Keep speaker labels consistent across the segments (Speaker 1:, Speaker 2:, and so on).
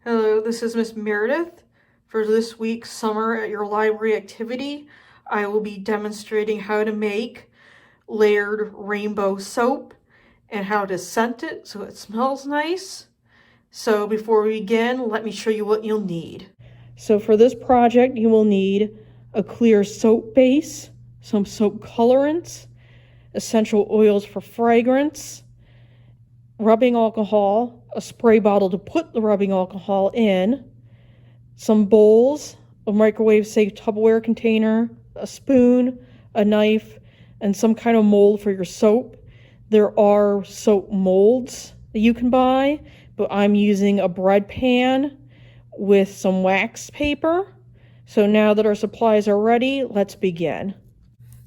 Speaker 1: Hello, this is Miss Meredith. For this week's Summer at Your Library activity, I will be demonstrating how to make layered rainbow soap and how to scent it so it smells nice. So before we begin, let me show you what you'll need. So for this project, you will need a clear soap base, some soap colorants, essential oils for fragrance, rubbing alcohol, a spray bottle to put the rubbing alcohol in, some bowls, a microwave-safe Tupperware container, a spoon, a knife, and some kind of mold for your soap. There are soap molds that you can buy, but I'm using a bread pan with some wax paper. So now that our supplies are ready, let's begin.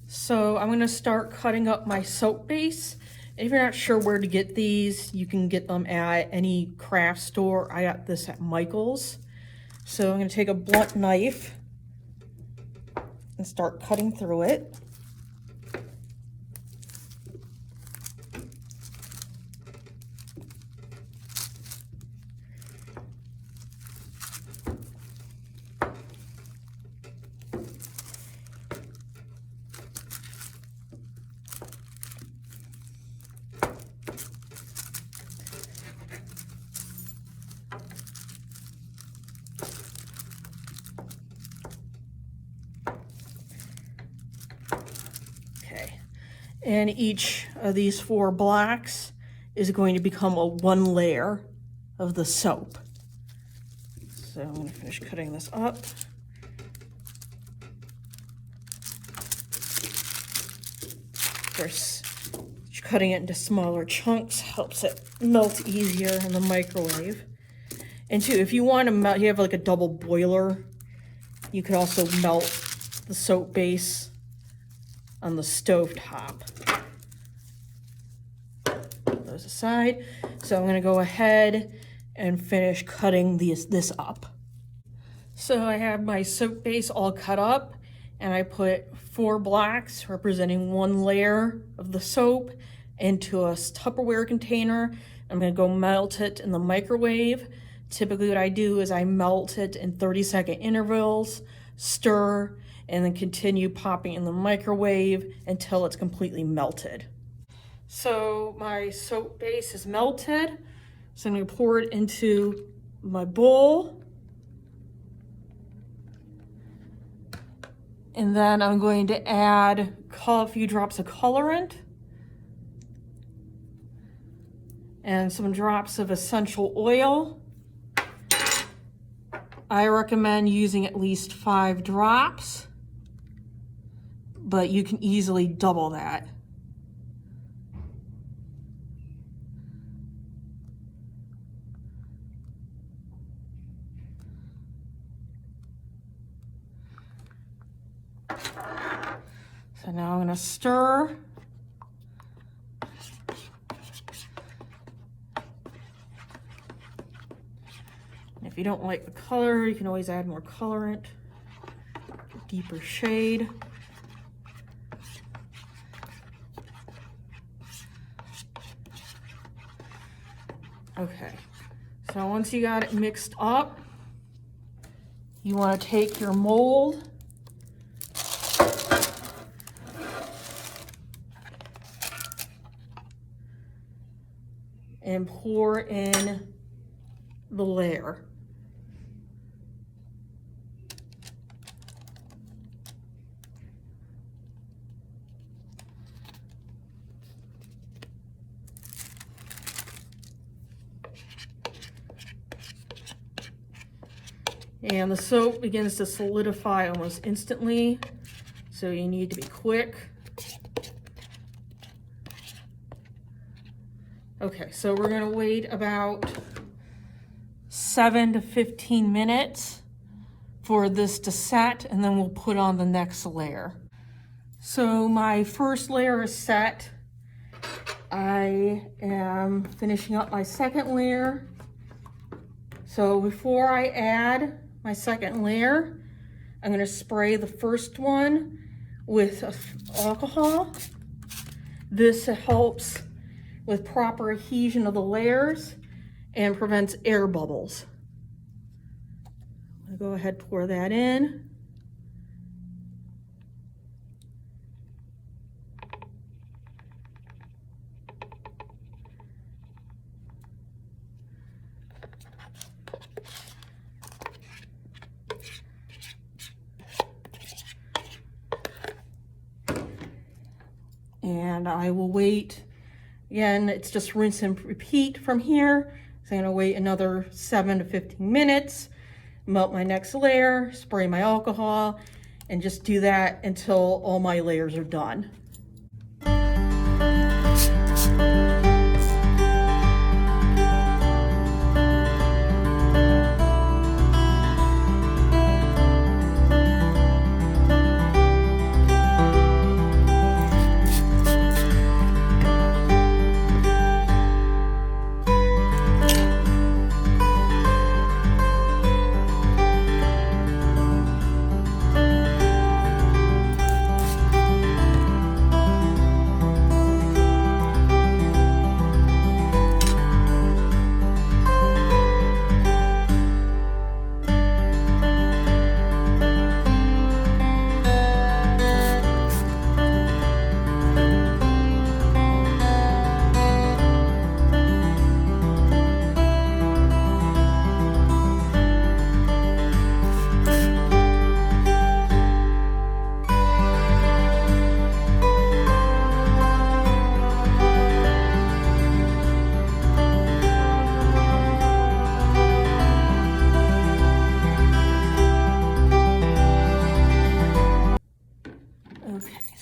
Speaker 1: So I'm going to start cutting up my soap base. If you're not sure where to get these, you can get them at any craft store. I got this at Michael's. So I'm going to take a blunt knife and start cutting through it. And each of these 4 blocks is going to become one layer of the soap. So I'm going to finish cutting this up. Of course, cutting it into smaller chunks helps it melt easier in the microwave. And too, if you want to melt, you have like a double boiler, you could also melt the soap base on the stove top. Put those aside. So I'm going to go ahead and finish cutting this up. So I have my soap base all cut up, and I put 4 blocks representing 1 layer of the soap into a Tupperware container. I'm going to go melt it in the microwave. Typically what I do is I melt it in 30-second intervals, stir, and then continue popping in the microwave until it's completely melted. So my soap base is melted. So I'm going to pour it into my bowl. And then I'm going to add a few drops of colorant and some drops of essential oil. I recommend using at least 5 drops, but you can easily double that. So now I'm going to stir. If you don't like the color, you can always add more colorant, deeper shade. Okay, so once you got it mixed up, you want to take your mold and pour in the layer. And the soap begins to solidify almost instantly, so you need to be quick. Okay, so we're going to wait about 7 to 15 minutes for this to set, and then we'll put on the next layer. So my first layer is set. I am finishing up my second layer. So before I add my second layer, I'm going to spray the first one with alcohol. This helps with proper adhesion of the layers and prevents air bubbles. go ahead, pour that in. And I will wait. Again, it's just rinse and repeat from here. So I'm gonna wait another 7 to 15 minutes, melt my next layer, spray my alcohol, and just do that until all my layers are done.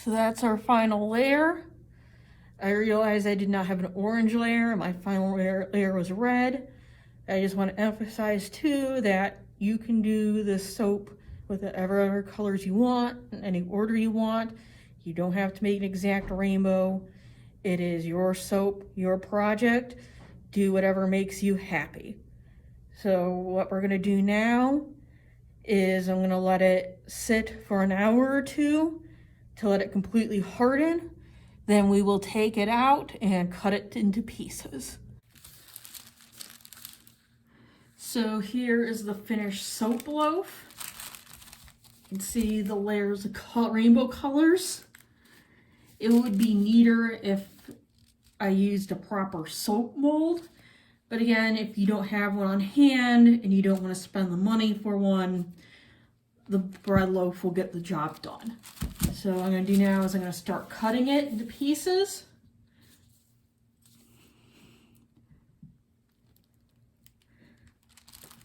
Speaker 1: So that's our final layer. I realized I did not have an orange layer. My final layer was red. I just want to emphasize too that you can do this soap with whatever colors you want, in any order you want. You don't have to make an exact rainbow. It is your soap, your project. Do whatever makes you happy. So what we're gonna do now is I'm gonna let it sit for an hour or two to let it completely harden. Then we will take it out and cut it into pieces. So here is the finished soap loaf. You can see the layers of rainbow colors. It would be neater if I used a proper soap mold. But again, if you don't have one on hand and you don't want to spend the money for one, the bread loaf will get the job done. So what I'm going to do now is I'm going to start cutting it into pieces.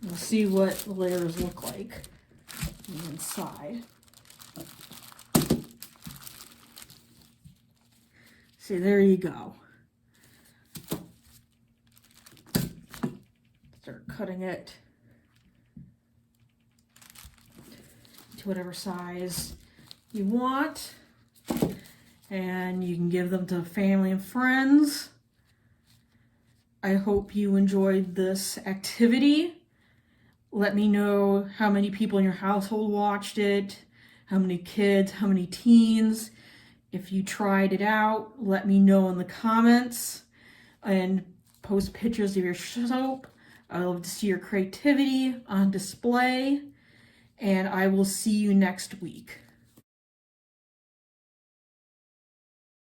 Speaker 1: We'll see what the layers look like on the inside. See, there you go. Start cutting it to whatever size you want, and you can give them to family and friends. I hope you enjoyed this activity. Let me know how many people in your household watched it, how many kids, how many teens. If you tried it out, let me know in the comments and post pictures of your soap. I love to see your creativity on display, and I will see you next week.